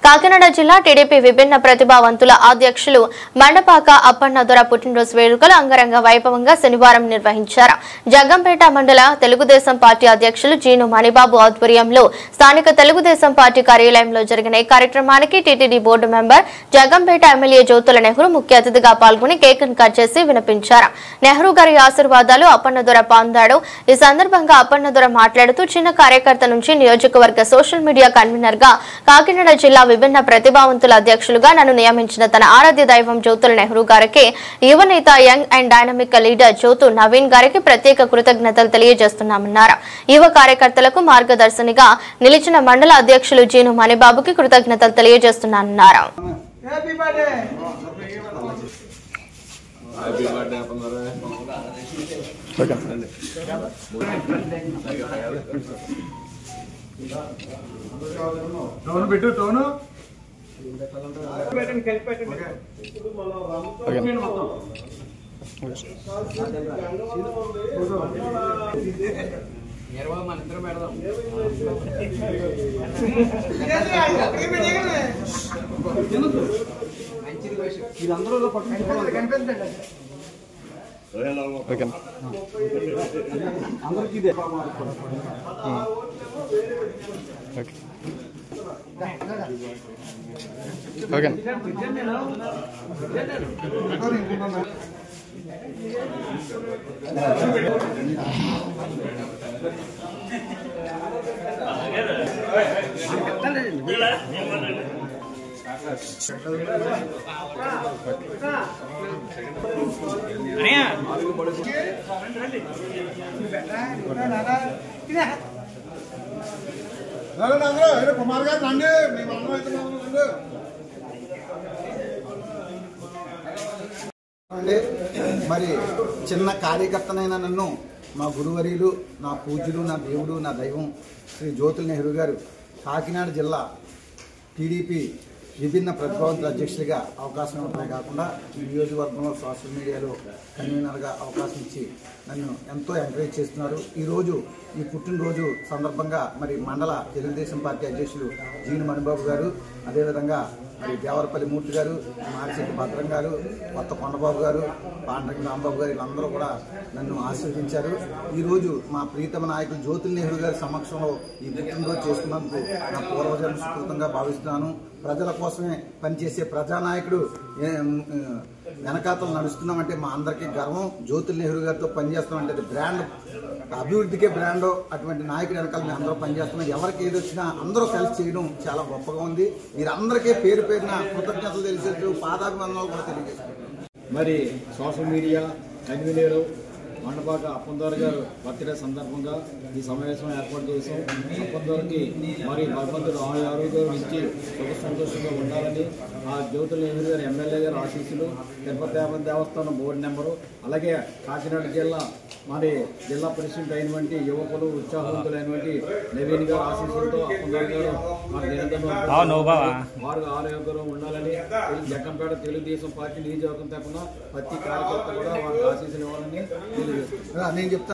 కాకినాడ జిల్లా టీడీపీ విభిన్న ప్రతిభావంతుల అధ్యక్షులు మండపాక అప్పన్నదొర పుట్టినరోజు వేడుకలు అంగరంగ వైభవంగా శనివారం నిర్వహించారు. జగ్గంపేట మండల తెలుగుదేశం పార్టీ అధ్యక్షులు జీను మణిబాబు ఆధ్వర్యంలో స్థానిక తెలుగుదేశం పార్టీ కార్యాలయంలో జరిగిన ఈ కార్యక్రమానికి TTD board member Jaggampeta MLA Jyothula Nehru ముఖ్య అతిథిగా పాల్గొని కేక్ కట్ చేసి వినిపించారు. నెహ్రూ గారి ఆశీర్వాదాలు అప్పన్నదొర పొందాడు. ఈ సందర్భంగా అప్పన్నదొర మాట్లాడుతూ చిన్న కార్యకర్త నుంచి నియోజకవర్గ సోషల్ మీడియా కన్వీనర్ గా కాకినాడ జిల్లా విభిన్న ప్రతిభావంతుల అధ్యక్షులుగా నన్ను నియమించిన తన ఆరాధ్య దైవం జ్యోతుల నెహ్రూ గారికి, యువనేత young and dynamic leader Jyothu Naveen గారికి ప్రత్యేక కృతజ్ఞతలు తెలియజేస్తున్నామన్నారు. యువ కార్యకర్తలకు మార్గదర్శనిగా నిలిచిన మండల అధ్యక్షులు జీను మణిబాబుకి కృతజ్ఞతలు తెలియజేస్తున్నానన్నారు. కుమార్ గారు రండి. మరి చిన్న కార్యకర్తనైనా నన్ను మా గురువర్యులు, నా పూజ్యులు, నా దేవుడు, నా దైవం శ్రీ జ్యోతుల నెహ్రూ గారు కాకినాడ జిల్లా టీడీపీ విభిన్న ప్రతిభావంతుల అధ్యక్షులుగా అవకాశం ఇవ్వడమే కాకుండా నియోజకవర్గంలో సోషల్ మీడియాలో కన్వీనర్గా అవకాశం ఇచ్చి నన్ను ఎంతో ఎంకరేజ్ చేస్తున్నారు. ఈరోజు ఈ పుట్టినరోజు సందర్భంగా మరి మండల తెలుగుదేశం పార్టీ అధ్యక్షులు జీను మణిబాబు గారు, అదేవిధంగా మరి దేవరపల్లి మూర్తి గారు, మార్చెట్టి భద్రం గారు, కొత్త కొండబాబు గారు, పాండ్రంగి రాంబాబు గారు, వీళ్ళందరూ కూడా నన్ను ఆశీర్వదించారు. ఈరోజు మా ప్రీతమ నాయకులు జ్యోతుల నెహ్రూ గారి సమక్షంలో ఈ పుట్టినరోజు చేసుకున్నందుకు నా పూర్వజన్మ సుకృతంగా భావిస్తున్నాను. ప్రజల కోసమే పనిచేసే ప్రజానాయకుడు వెనకాతలు నడుస్తున్నామంటే మా అందరికీ గర్వం. జ్యోతుల నెహ్రూ గారితో పనిచేస్తామంటే అది బ్రాండ్, అభివృద్ధికే బ్రాండ్. అటువంటి నాయకుడు వెనకాల మేము అందరూ పనిచేస్తున్నాం. ఎవరికి ఏది వచ్చినా అందరూ కలిసి చేయడం చాలా గొప్పగా ఉంది. మీరందరికీ పేరు పేరున కృతజ్ఞతలు తెలిసేట్టు పాదాభివందనాలు కూడా తెలియజేస్తున్నాం. మరి social media convener Mandapaka Appannadora గారు బర్త్డే సందర్భంగా ఈ సమావేశం ఏర్పాటు చేశాం. అప్పన్నదొరకి మరి భగవంతుడు ఆరోగ్యం ఇచ్చి సుఖ సంతోషంగా ఉండాలని ఆ జ్యోతుల నెహ్రూ గారు ఎమ్మెల్యే గారు ఆశీస్సులు, తిరుపతి దేవస్థానం బోర్డు నెంబరు, అలాగే కాకినాడ జిల్లా మరి జిల్లా ప్రెసిడెంట్ అయినటువంటి యువకులు, ఉత్సాహవంతులైనటువంటి నవీన్ గారు ఆశీస్సులతో అప్పన్నదొర గారు మన నిరంతరం వారు ఆరోగ్యంగా ఉండాలని జగ్గంపేట తెలుగుదేశం పార్టీ నియోజకవర్గం తరఫున ప్రతి కార్యకర్త కూడా వారికి ఆశీస్సులు ఇవ్వాలని నేను చెప్తాను.